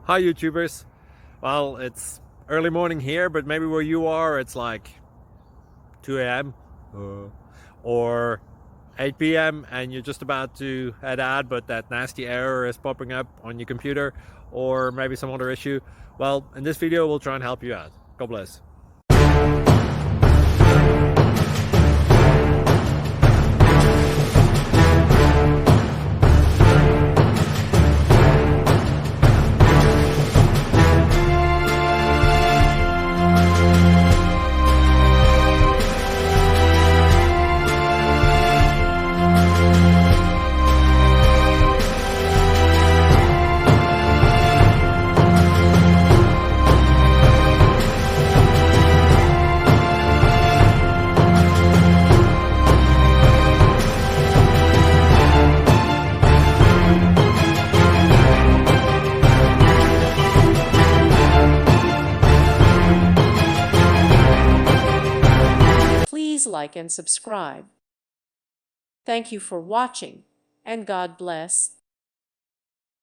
Hi YouTubers. Well, it's early morning here, but maybe where you are it's like 2 a.m. Or 8 p.m. and you're just about to head out, but that nasty error is popping up on your computer, or maybe some other issue. Well, in this video we'll try and help you out. God bless. Please like and subscribe. Thank you for watching, and God bless.